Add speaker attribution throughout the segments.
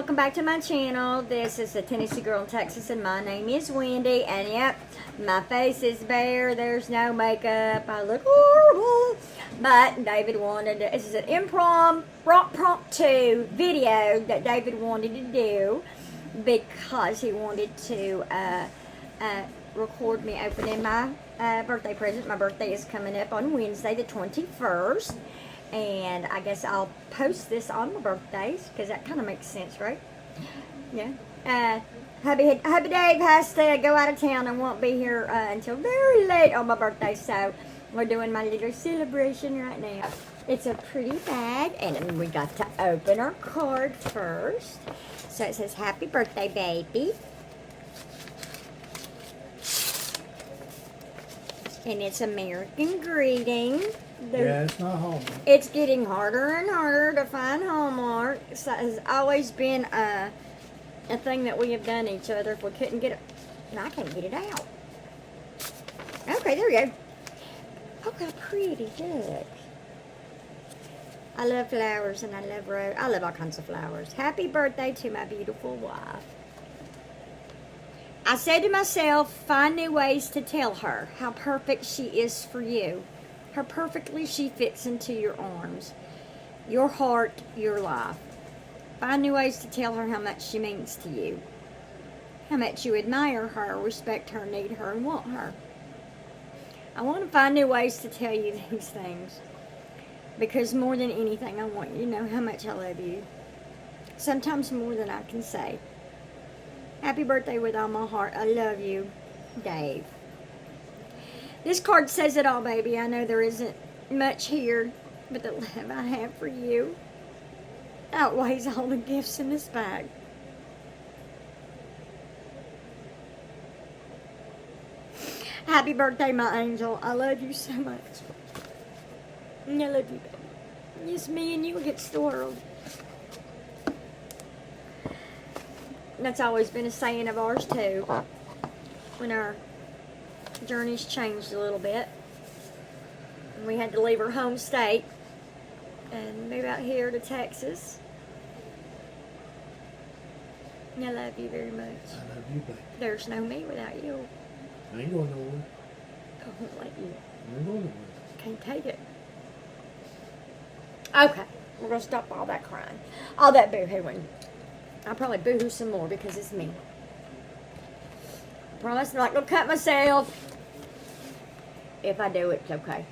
Speaker 1: welcome back to my channel. This is a Tennessee girl in Texas, and my name is Wendy. And yep, my face is bare. There's no makeup. I look horrible. But David wanted to, this is an impromptu video that David wanted to do because he wanted to record me opening my birthday present. My birthday is coming up on Wednesday the 21st. And I guess I'll post this on my birthdays, because that kind of makes sense, right? Yeah. Hubby Dave has to go out of town and won't be here until very late on my birthday. So we're doing my little celebration right now. It's a pretty bag, and then we got to open our card first. So it says, "Happy birthday, baby." And it's American greeting.
Speaker 2: Yeah, it's not Hallmark.
Speaker 1: It's getting harder and harder to find Hallmark. So it has always been a thing that we have done each other. If we couldn't get it, no, I can't get it out. Okay, there we go. Oh, how pretty, look. I love flowers and I love rose. I love all kinds of flowers. Happy birthday to my beautiful wife. I said to myself, find new ways to tell her how perfect she is for you. How perfectly she fits into your arms, your heart, your life. Find new ways to tell her how much she means to you. How much you admire her, respect her, need her, and want her. I want to find new ways to tell you these things. Because more than anything, I want you to know how much I love you. Sometimes more than I can say. Happy birthday with all my heart. I love you, Dave. This card says it all, baby. I know there isn't much here, but the love I have for you outweighs all the gifts in this bag. Happy birthday, my angel. I love you so much. I love you, baby. It's me and you against the world. That's always been a saying of ours, too. When our journey's changed a little bit. We had to leave our home state and move out here to Texas. And I love you very much.
Speaker 2: I love you, baby.
Speaker 1: There's no me without you.
Speaker 2: I ain't going nowhere.
Speaker 1: I won't let you.
Speaker 2: I ain't going nowhere.
Speaker 1: Can't take it. Okay, we're gonna stop all that crying, all that boo-hooing. I'll probably boo-hoo some more because it's me. I promise I'm not gonna cut myself. If I do, it's okay.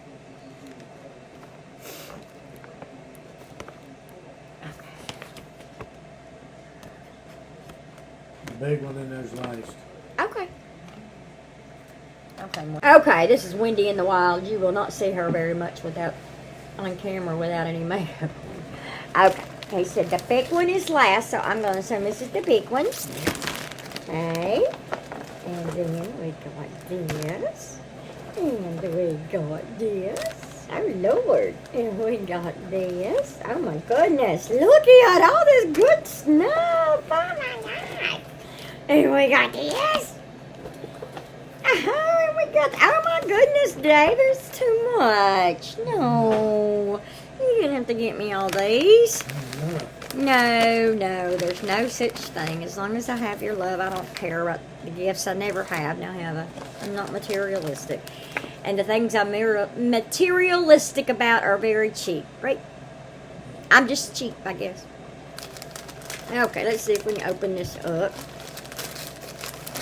Speaker 2: The big one in there's last.
Speaker 1: Okay. Okay, this is Wendy in the wild. You will not see her very much on camera without any makeup. Okay, so the big one is last, so I'm going to assume this is the big one. Okay. And then we got this. And we got this. Oh, Lord. And we got this. Oh, my goodness. Look at all this good stuff. Oh, my God. And we got this. Oh, and we got, oh, my goodness, Dave. There's too much. No. You didn't have to get me all these. No, there's no such thing. As long as I have your love, I don't care about the gifts. I never have. Now have I? I'm not materialistic. And the things I'm materialistic about are very cheap, right? I'm just cheap, I guess. Okay, let's see if we can open this up.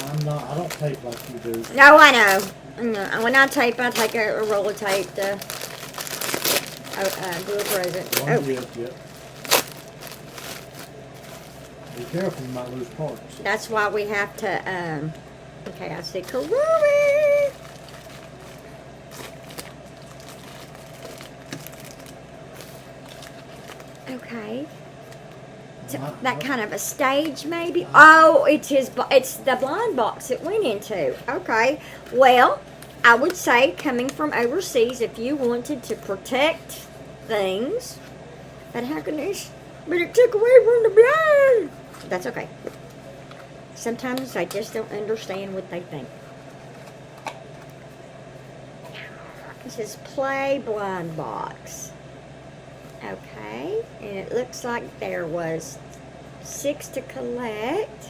Speaker 2: I don't tape like you do.
Speaker 1: No, I know. No, when I tape, I take a roll of tape to do a present.
Speaker 2: One gift, yep. Be careful, you might lose parts.
Speaker 1: That's why we have to, okay, I see Karuri. Okay. So that kind of a stage, maybe? Oh, it's the blind box it went into. Okay. Well, I would say, coming from overseas, if you wanted to protect things, but how can this? But it took away from the blind. That's okay. Sometimes I just don't understand what they think. It says play blind box. Okay, and it looks like there was 6 to collect.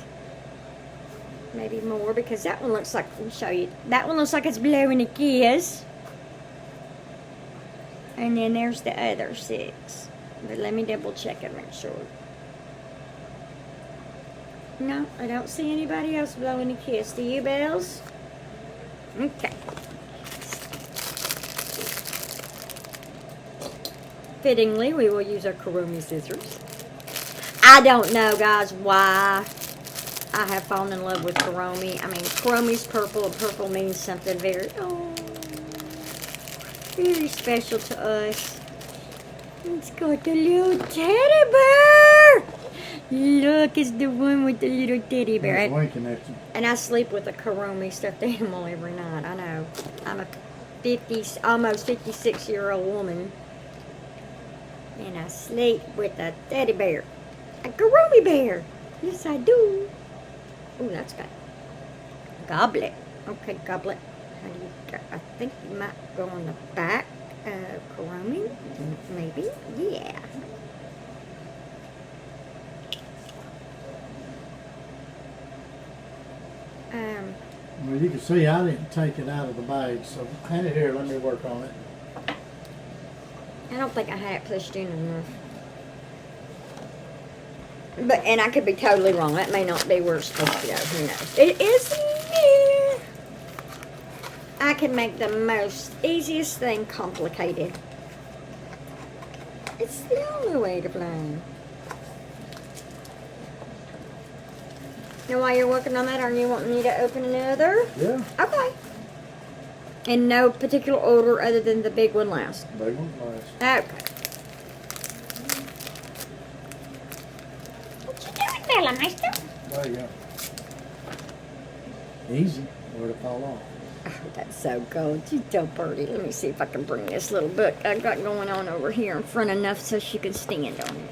Speaker 1: Maybe more, because that one looks like, let me show you. That one looks like it's blowing a kiss. And then there's the other 6. But let me double check and make sure. No, I don't see anybody else blowing a kiss. Do you, Bells? Okay. Fittingly, we will use our Kuromi scissors. I don't know, guys, why I have fallen in love with Kuromi. I mean, Kuromi's purple, and purple means something very, very special to us. It's got the little teddy bear. Look, it's the one with the little teddy bear.
Speaker 2: There's winking at you.
Speaker 1: And I sleep with a Kuromi stuffed animal every night. I know. I'm a almost 56-year-old woman. And I sleep with a teddy bear. A Kuromi bear. Yes, I do. Oh, that's good. Goblet. Okay, goblet. How do you go? I think you might go on the back of Kuromi. Maybe. Yeah.
Speaker 2: Well, you can see I didn't take it out of the bag, so hand it here. Let me work on it.
Speaker 1: I don't think I had it pushed in enough. But, and I could be totally wrong. That may not be where it's supposed to go. Who knows? It is me. I can make the most easiest thing complicated. It's the only way to play. Now, while you're working on that, are you wanting me to open another?
Speaker 2: Yeah.
Speaker 1: Okay. In no particular order other than the big one last.
Speaker 2: Big one last.
Speaker 1: Okay. What you doing, Bella, Meister?
Speaker 2: There you go. Easy. Where to fall off.
Speaker 1: Oh, that's so cool. She's so pretty. Let me see if I can bring this little book I've got going on over here in front enough so she can stand on it.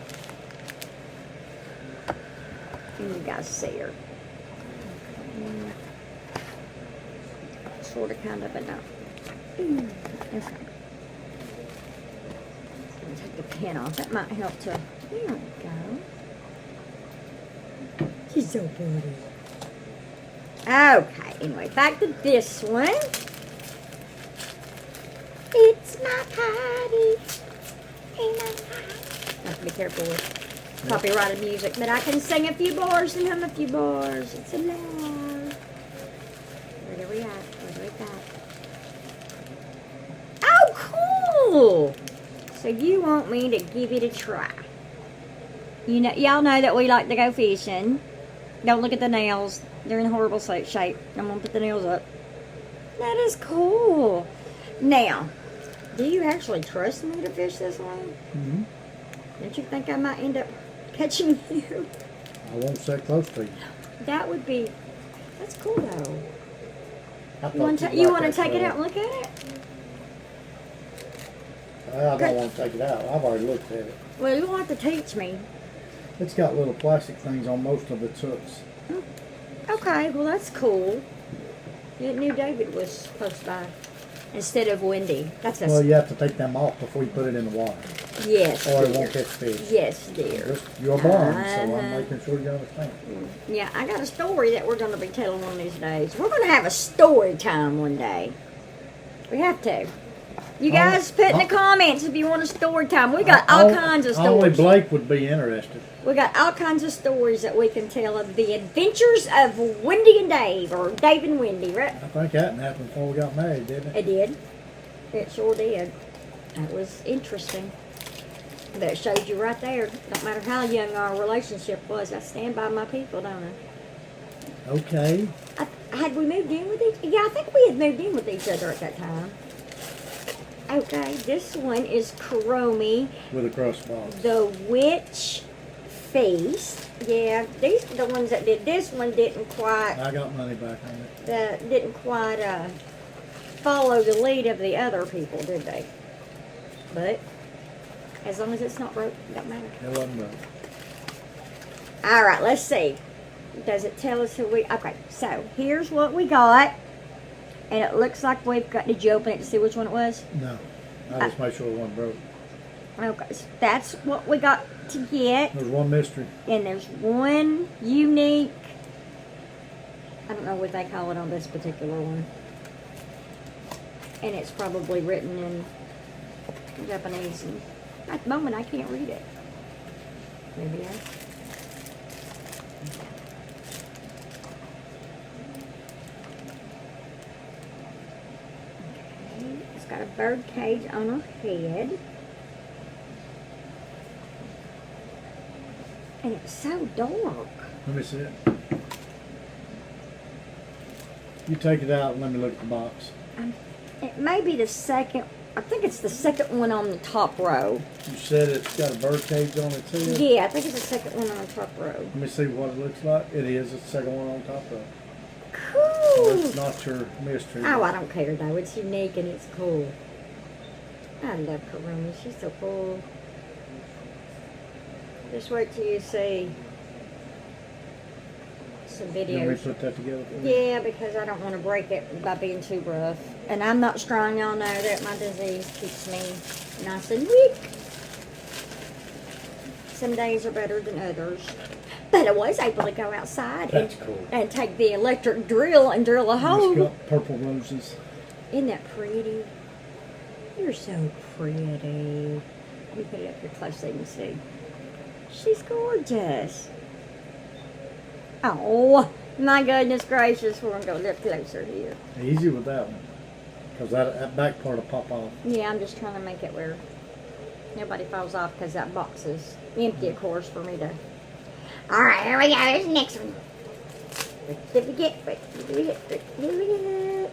Speaker 1: And you guys see her. Sort of, kind of, but not. Okay. Take the pen off. That might help to. There we go. She's so pretty. Okay, anyway, back to this one. It's my party. Ain't my party. I have to be careful with copyrighted music, but I can sing a few bars and hum a few bars. It's allowed. Where do we at? Where do we at? Oh, cool! So you want me to give it a try? You know, y'all know that we like to go fishing. Don't look at the nails. They're in horrible shape. I'm going to put the nails up. That is cool. Now, do you actually trust me to fish this one?
Speaker 2: Mm-hmm.
Speaker 1: Don't you think I might end up catching you?
Speaker 2: I won't sit close to you.
Speaker 1: That would be... That's cool, though.
Speaker 2: You
Speaker 1: want to take it out and look at it?
Speaker 2: I don't want to take it out. I've already looked at it.
Speaker 1: Well, you'll have to teach me.
Speaker 2: It's got little plastic things on most of its hooks.
Speaker 1: Okay, well, that's cool. You knew David was supposed to buy instead of Wendy. That's a...
Speaker 2: Well, you have to take them off before you put it in the water.
Speaker 1: Yes,
Speaker 2: Or it
Speaker 1: dear.
Speaker 2: won't catch fish.
Speaker 1: Yes, dear.
Speaker 2: Just, you're blind, so
Speaker 1: Uh-huh.
Speaker 2: I'm making sure you understand.
Speaker 1: Yeah, I got a story that we're going to be telling one of these days. We're going to have a story time one day. We have to. You guys put in the comments if you want a story time. We got all kinds of
Speaker 2: Only
Speaker 1: stories.
Speaker 2: Blake would be interested.
Speaker 1: We got all kinds of stories that we can tell of the adventures of Wendy and Dave, or Dave and Wendy, right?
Speaker 2: I think that happened before we got married, didn't it?
Speaker 1: It did. It sure did. It was interesting. But it showed you right there. Don't matter how young our relationship was, I stand by my people, don't I?
Speaker 2: Okay.
Speaker 1: Had we moved in with each? Yeah, I think we had moved in with each other at that time. Okay, this one is Kuromi,
Speaker 2: With a crust box.
Speaker 1: the Witch Feast. Yeah, these are the ones that did. This one didn't quite.
Speaker 2: I got money back on it.
Speaker 1: Didn't quite follow the lead of the other people, did they? But as long as it's not broke, it don't matter.
Speaker 2: It wasn't broke.
Speaker 1: All right, let's see. Does it tell us who we... Okay, so here's what we got. And it looks like we've got... Did you open it to see which one it was?
Speaker 2: No. I just made sure it wasn't broke.
Speaker 1: Okay, so that's what we got to get.
Speaker 2: There's one mystery.
Speaker 1: And there's one unique, I don't know what they call it on this particular one. And it's probably written in Japanese. And at the moment, I can't read it. Maybe I. Okay, it's got a bird cage on her head. And it's so dark.
Speaker 2: Let me see it. You take it out and let me look at the box.
Speaker 1: It may be the second, I think it's the second one on the top row.
Speaker 2: You said it's got a bird cage on its head?
Speaker 1: Yeah, I think it's the second one on the top row.
Speaker 2: Let me see what it looks like. It is. It's the second one on top row.
Speaker 1: Cool.
Speaker 2: So it's not your mystery.
Speaker 1: Oh, I don't care though. It's unique and it's cool. I love Karumi. She's so cool. Just wait till you see some
Speaker 2: You want me to
Speaker 1: videos.
Speaker 2: put that together for you?
Speaker 1: Yeah, because I don't want to break it by being too rough. And I'm not strong. Y'all know that my disease keeps me nice and weak. Some days are better than others. But I was able to go outside
Speaker 2: That's cool.
Speaker 1: and take the electric drill and drill a
Speaker 2: It's
Speaker 1: hole.
Speaker 2: got purple roses.
Speaker 1: Isn't that pretty? You're so pretty. Let me put it up here close so you can see. She's gorgeous. Oh, my goodness gracious. We're going to go a little closer here.
Speaker 2: Easy with that one. Because that back part will pop off.
Speaker 1: Yeah, I'm just trying to make it where nobody falls off because that box is empty, of course, for me to. All right, here we go. Here's the next one. What did we get? What did we get? What did we get?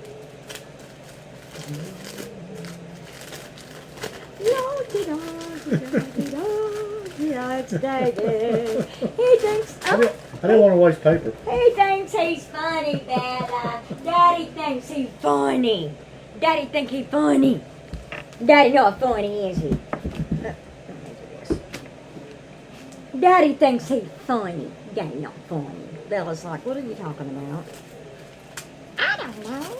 Speaker 1: Yeah, it's David. He thinks,
Speaker 2: I didn't want to waste paper.
Speaker 1: he thinks he's funny, Bella. Daddy thinks he's funny. Daddy think he's funny. Daddy not funny, is he? Let me do this. Daddy thinks he's funny. Daddy not funny. Bella's like, what are you talking about? I don't know.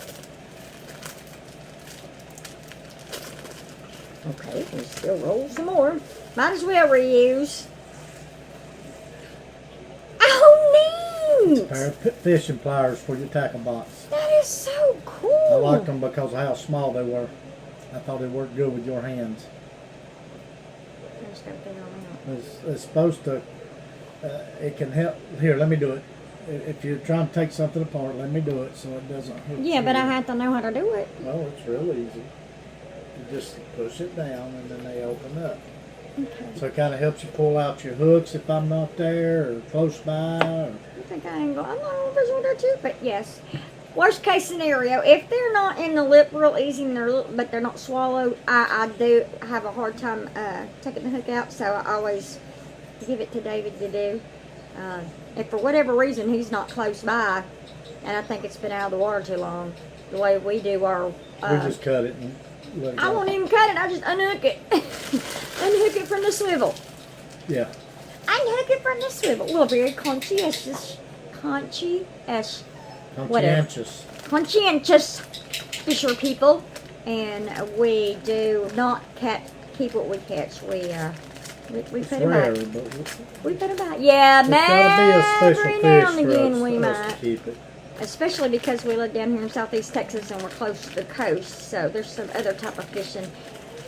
Speaker 1: Okay, we still roll some more. Might as well reuse. Oh, neat!
Speaker 2: A pair of fishing pliers for your tackle box.
Speaker 1: That is so cool.
Speaker 2: I liked them because of how small they were. I thought they worked good with your hands.
Speaker 1: I'm just gonna put it on out.
Speaker 2: It's supposed to, it can help. Here, let me do it. If you're trying to take something apart, let me do it so it doesn't hurt.
Speaker 1: Yeah, but
Speaker 2: you.
Speaker 1: I have to know how to do it.
Speaker 2: Well, it's real easy. You just push it down and then they open up.
Speaker 1: Okay.
Speaker 2: So it kind of helps you pull out your hooks if I'm not there or close by. Or,
Speaker 1: I think I ain't going. I don't know if there's one there too, but yes. Worst case scenario, if they're not in the lip real easy and but they're not swallowed, I do have a hard time taking the hook out, so I always give it to David to do. If for whatever reason he's not close by, and I think it's been out of the water too long, the way we do our.
Speaker 2: we just cut it and let it
Speaker 1: I
Speaker 2: go.
Speaker 1: won't even cut it. I just unhook it. Unhook it from the swivel.
Speaker 2: Yeah.
Speaker 1: Unhook it from the swivel. We're very conscientious, whatever. Conscientious fisher people, and we do not keep what we catch. We put
Speaker 2: It's
Speaker 1: them
Speaker 2: rare,
Speaker 1: out.
Speaker 2: but
Speaker 1: We put them out. Yeah,
Speaker 2: it's got to be a special
Speaker 1: every
Speaker 2: fish
Speaker 1: now and
Speaker 2: for
Speaker 1: again
Speaker 2: us,
Speaker 1: we
Speaker 2: for us
Speaker 1: might.
Speaker 2: to keep it.
Speaker 1: Especially because we live down here in southeast Texas and we're close to the coast, so there's some other type of fishing.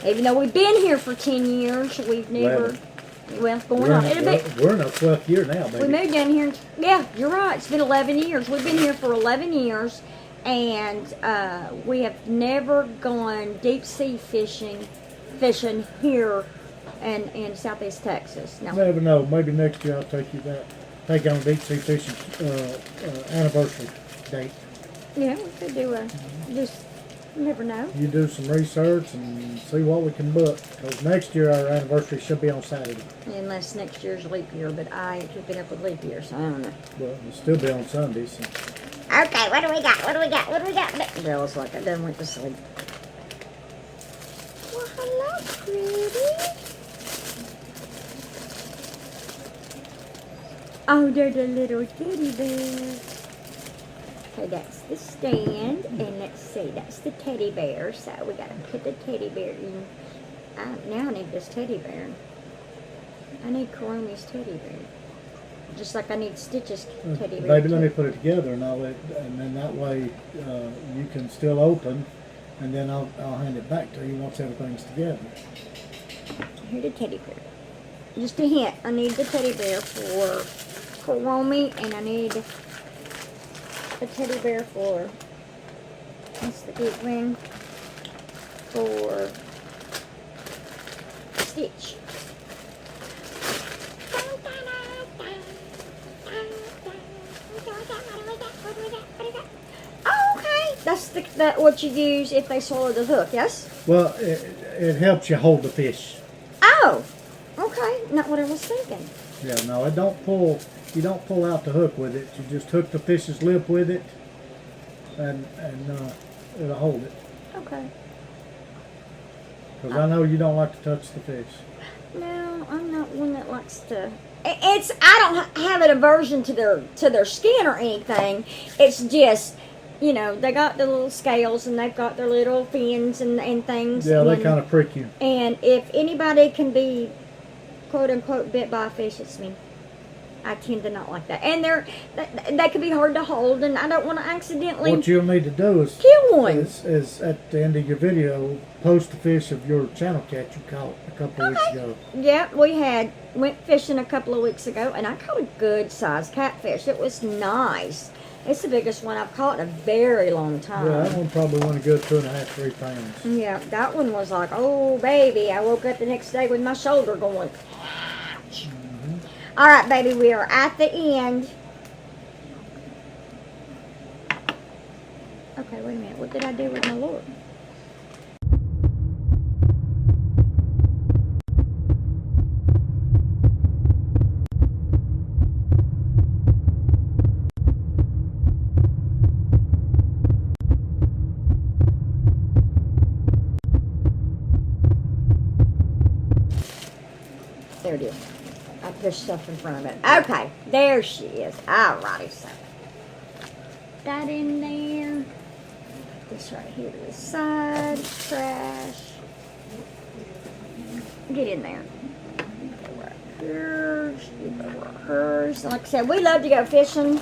Speaker 1: Even though we've been here for 10 years, we've never, well, going on. It'll be,
Speaker 2: We're in our 12th year now, baby.
Speaker 1: we moved down here, yeah, you're right, it's been 11 years. We've been here for 11 years, and we have never gone deep sea fishing here in southeast Texas. No.
Speaker 2: Never know. Maybe next year I'll take you that. Take you on a deep sea fishing anniversary date.
Speaker 1: Yeah, we could do just, you never know.
Speaker 2: You do some research and see what we can book. Because next year our anniversary should be on Saturday.
Speaker 1: Unless next year's leap year, but I ain't keeping up with leap year, so I don't know.
Speaker 2: But it'll still be on Sunday. So.
Speaker 1: Okay, what do we got? What do we got? What do we got? Bella's like, I done went to sleep. Well, hello, pretty. Oh, there's a little teddy bear. Okay, that's the stand, and let's see, that's the teddy bear. So we gotta put the teddy bear in Now I need this teddy bear. I need Karomi's teddy bear. Just like I need Stitch's teddy bear.
Speaker 2: Baby, let me put it together, and then that way you can still open, and then I'll hand it back to you once everything's together.
Speaker 1: Here's the teddy bear. Just a hint. I need the teddy bear for Karomi, and I need a teddy bear for, that's the big one, for Stitch. Oh, okay. That's what you use if they swallow the hook, yes?
Speaker 2: Well, it helps you hold the fish.
Speaker 1: Oh, okay. Not what I was thinking.
Speaker 2: Yeah, no, it don't pull. You don't pull out the hook with it. You just hook the fish's lip with it, and it'll hold it.
Speaker 1: Okay.
Speaker 2: Because I know you don't like to touch the fish.
Speaker 1: No, I'm not one that likes to. I don't have an aversion to their skin or anything. It's just, they got the little scales and they've got their little fins and things.
Speaker 2: Yeah, they kind of prick you.
Speaker 1: And if anybody can be, quote unquote, bit by a fish, it's me. I tend to not like that. And they can be hard to hold, and I don't want to accidentally
Speaker 2: What you'll need to do is
Speaker 1: kill one.
Speaker 2: Is at the end of your video, post the fish of your channel catch you caught a couple of weeks ago.
Speaker 1: Yeah, we went fishing a couple of weeks ago, and I caught a good sized catfish. It was nice. It's the biggest one I've caught in a very long time.
Speaker 2: Yeah, that one probably went a good 2.5, 3 pounds.
Speaker 1: Yeah, that one was like, oh baby. I woke up the next day with my shoulder going, ouch. All right, baby, we are at the end. Okay, wait a minute. What did I do with my lure? There it is. I pushed stuff in front of it. Okay, there she is. Alrighty, so that in there. This right here to the side. Trash. Get in there. Go right here. You go right hers. Like I said, we love to go fishing,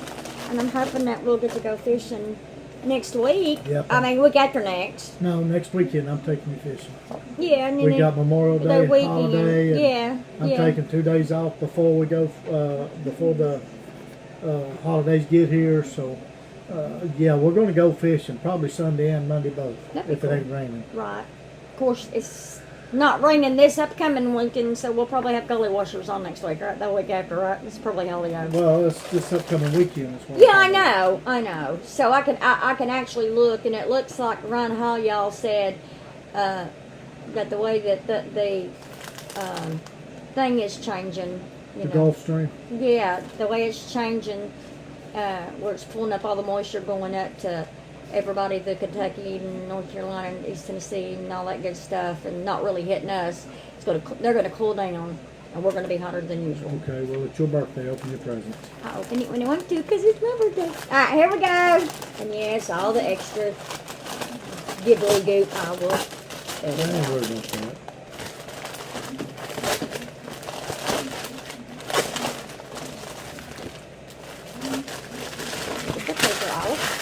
Speaker 1: and I'm hoping that we'll get to go fishing next week.
Speaker 2: Yep.
Speaker 1: I mean, week after next.
Speaker 2: No, next weekend I'm taking you fishing.
Speaker 1: Yeah, and then
Speaker 2: We got Memorial Day holiday. And
Speaker 1: Yeah,
Speaker 2: I'm taking 2 days off before we go, before the holidays get here. So, yeah, we're going to go fishing probably Sunday and Monday both, if it ain't raining.
Speaker 1: Right. Of course, it's not raining this upcoming weekend, so we'll probably have gully washers on next week, right? The week after, right? It's probably holiday.
Speaker 2: Well, it's this upcoming weekend.
Speaker 1: Yeah, I know. So I can actually look, and it looks like Ron Hall y'all said that the way that the thing is changing.
Speaker 2: The Gulf Stream.
Speaker 1: Yeah, the way it's changing, where it's pulling up all the moisture going up to everybody, the Kentucky and North Carolina and East Tennessee and all that good stuff, and not really hitting us. They're gonna cool down, and we're gonna be hotter than usual.
Speaker 2: Okay, well, it's your birthday. Open your presents.
Speaker 1: I open it when I want to because it's my birthday. All right, here we go. And yes, all the extra gibbly goop I will.
Speaker 2: I ain't worried about that.
Speaker 1: Get the paper off.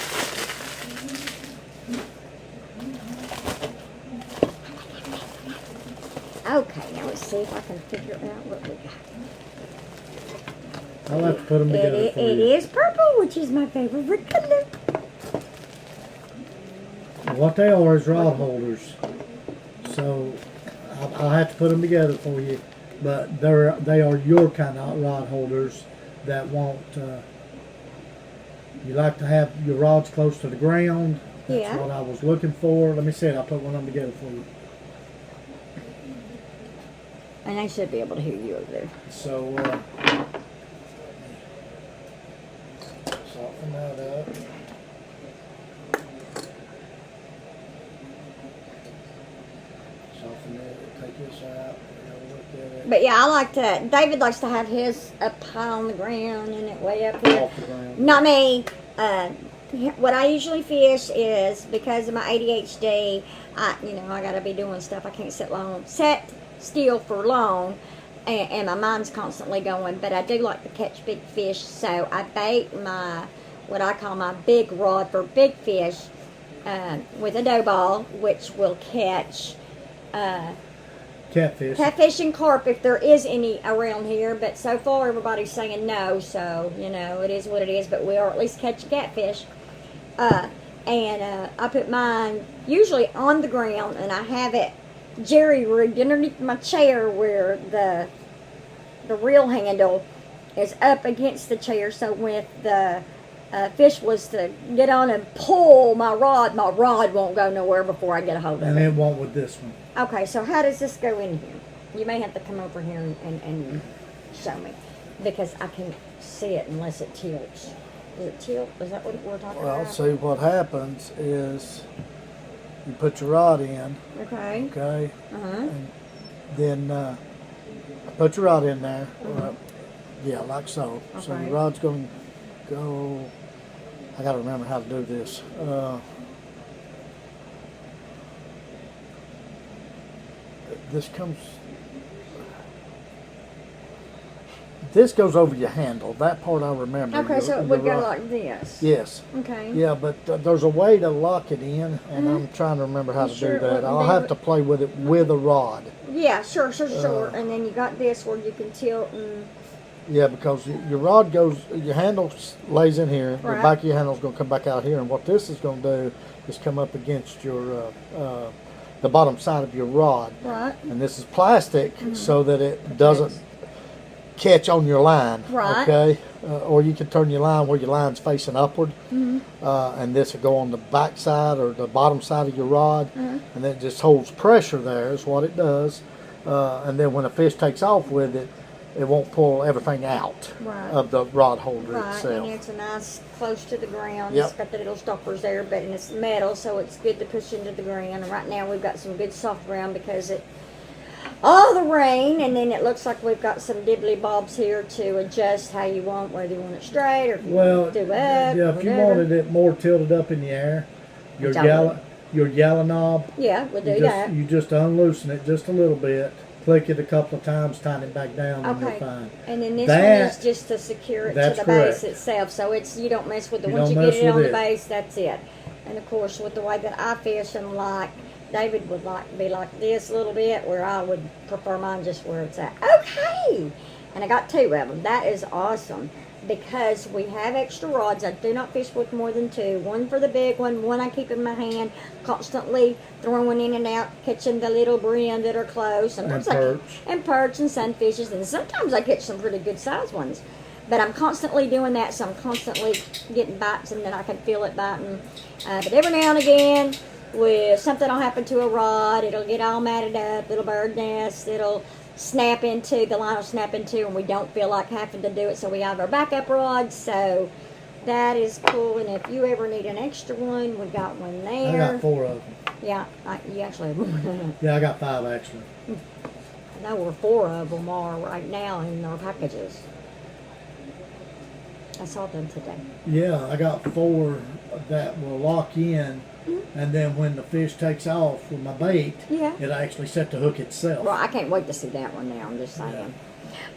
Speaker 1: Okay, now let's see if I can figure out what we got.
Speaker 2: I'll have to put them together for
Speaker 1: It
Speaker 2: you.
Speaker 1: is purple, which is my favorite color.
Speaker 2: What they are is rod holders. So I'll have to put them together for you. But they are your kind of rod holders that won't. You like to have your rods close to the ground. That's
Speaker 1: Yeah.
Speaker 2: what I was looking for. Let me see it. I'll put one of them together for you.
Speaker 1: And I should be able to hear you over there.
Speaker 2: So soften that up. Soften it. Take this out. Look at it.
Speaker 1: But yeah, I like to. David likes to have his up high on the ground and it way up here.
Speaker 2: Off the ground.
Speaker 1: Not me. What I usually fish is, because of my ADHD, I gotta be doing stuff. I can't sit still for long, and my mind's constantly going. But I do like to catch big fish, so I bait what I call my big rod for big fish with a dough ball, which will catch catfish and carp if there is any around here. But so far everybody's saying no, so it is what it is. But we'll at least catch a catfish. I put mine usually on the ground, and I have it jerry-rigged underneath my chair where the reel handle is up against the chair. So when the fish was to get on and pull my rod won't go nowhere before I get a hold of it.
Speaker 2: And it won't with this one.
Speaker 1: Okay, so how does this go in here? You may have to come over here and show me, because I can't see it unless it tilts. Does it tilt? Is that what we're talking about?
Speaker 3: Well, see, what happens is you put your rod in,
Speaker 1: Okay.
Speaker 3: okay,
Speaker 1: Uh-huh.
Speaker 3: and then put your rod in there. Yeah, like so. So
Speaker 1: Okay.
Speaker 3: your rod's going to go. I got to remember how to do this. This goes over your handle. That part I remember.
Speaker 1: Okay, so it would go like this.
Speaker 3: Yes.
Speaker 1: Okay.
Speaker 3: Yeah, but there's a way to lock it in, and I'm trying to remember how to
Speaker 1: Sure,
Speaker 3: do that.
Speaker 1: well,
Speaker 3: I'll
Speaker 1: they
Speaker 3: have
Speaker 1: would-
Speaker 3: to play with it with a rod.
Speaker 1: Yeah, sure. And then you got this where you can tilt and.
Speaker 3: Yeah, because your rod goes, your handle lays in here, the
Speaker 1: Right.
Speaker 3: back of your handle is going to come back out here, and what this is going to do is come up against your the bottom side of your rod,
Speaker 1: Right.
Speaker 3: and this is plastic so that it doesn't catch on your line.
Speaker 1: Right.
Speaker 3: Okay, or you can turn your line where your line's facing upward, and this will go on the back side or the bottom side of your rod, and then it just holds pressure there. Is what it does, and then when a fish takes off with it. It won't pull everything out
Speaker 1: Right.
Speaker 3: of the rod holder
Speaker 1: Right,
Speaker 3: itself.
Speaker 1: and it's a nice close to the ground.
Speaker 3: Yep.
Speaker 1: It's got the little stoppers there, but and it's metal, so it's good to push into the ground. And right now we've got some good soft ground because all the rain, and then it looks like we've got some dibbly bobs here to adjust how you want, whether you want it straight or if you
Speaker 2: Well,
Speaker 1: want it to do up.
Speaker 2: yeah, if you
Speaker 1: whatever.
Speaker 2: wanted it more tilted up in the air, your
Speaker 1: Which I
Speaker 2: yellow,
Speaker 1: would.
Speaker 2: your yellow knob,
Speaker 1: Yeah, we'll do
Speaker 2: you
Speaker 1: that.
Speaker 2: you just unloosen it just a little bit, click it a couple of times, tighten it back down, and you're
Speaker 1: Okay.
Speaker 2: fine.
Speaker 1: And then this
Speaker 2: That-
Speaker 1: one is just to secure it to
Speaker 2: that's
Speaker 1: the
Speaker 2: correct.
Speaker 1: base itself. So you don't mess with it.
Speaker 2: You
Speaker 1: Once you
Speaker 2: don't
Speaker 1: get
Speaker 2: mess
Speaker 1: it on
Speaker 2: with
Speaker 1: the
Speaker 2: it.
Speaker 1: base, that's it. And of course, with the way that I fish, and like David would be like this a little bit, where I would prefer mine just where it's at. Okay. And I got 2 of them. That is awesome. Because we have extra rods. I do not fish with more than 2. One for the big one I keep in my hand, constantly throwing in and out, catching the little brim that are close. Sometimes and perch and sunfishes, and sometimes I catch some pretty good sized ones. But I'm constantly doing that, so I'm constantly getting bites, and then I can feel it biting. But every now and again, with something will happen to a rod, it'll get all matted up, little bird nest, it'll the line will snap into, and we don't feel like having to do it, so we have our backup rods. So that is cool. And if you ever need an extra one, we got one
Speaker 2: I
Speaker 1: there.
Speaker 2: got 4 of them.
Speaker 1: Yeah, you actually have one.
Speaker 2: Yeah, I got 5 actually.
Speaker 1: I know where 4 of them are right now in our packages. I saw them today.
Speaker 2: Yeah, I got 4 that will lock in, and then when the fish takes off with my bait,
Speaker 1: Yeah.
Speaker 2: it actually set the hook itself.
Speaker 1: Well, I can't wait to see that one now. I'm just saying.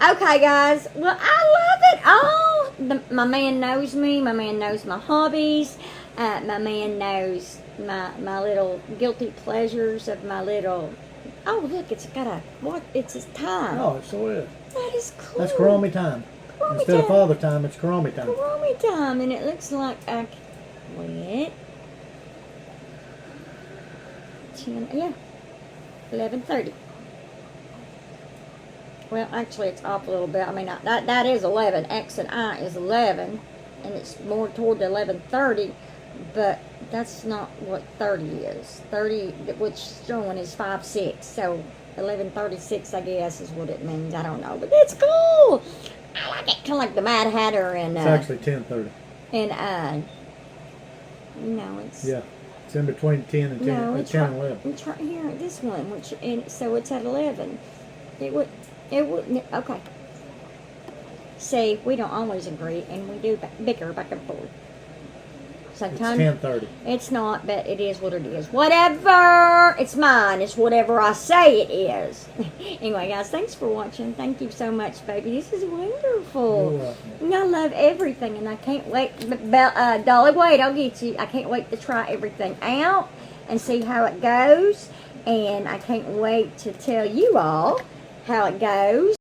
Speaker 1: Okay, guys. Well, I love it all. My man knows me. My man knows my hobbies. My man knows my little guilty pleasures of my little. Oh, look! It's got a what? It's his time.
Speaker 2: Oh, it so is.
Speaker 1: That is cool.
Speaker 2: That's karami time.
Speaker 1: Karami
Speaker 2: Instead of
Speaker 1: time.
Speaker 2: father time, it's karami time.
Speaker 1: Karami time, and it looks like I wait. 10, yeah, 11:30. Well, actually, it's off a little bit. I mean, that is 11. X and I is 11, and it's more toward the 11:30. But that's not what 30 is. 30, which showing is 5/6. So 11:36, I guess, is what it means. I don't know, but it's cool. I like it, kind of like the Mad Hatter and.
Speaker 2: It's actually 10:30.
Speaker 1: And no, it's
Speaker 2: Yeah, it's in between 10 and 10,
Speaker 1: no,
Speaker 2: 10 and 11.
Speaker 1: It's right here. This one, and so it's at 11. It would. Okay. See, we don't always agree, and we do bicker back and forth.
Speaker 2: It's
Speaker 1: Sometimes
Speaker 2: 10:30.
Speaker 1: it's not, but it is what it is. Whatever. It's mine. It's whatever I say it is. Anyway, guys, thanks for watching. Thank you so much, baby. This is wonderful.
Speaker 2: You're welcome.
Speaker 1: And I love everything, and I can't wait. Dolly, wait, I'll get you. I can't wait to try everything out and see how it goes. And I can't wait to tell you all how it goes.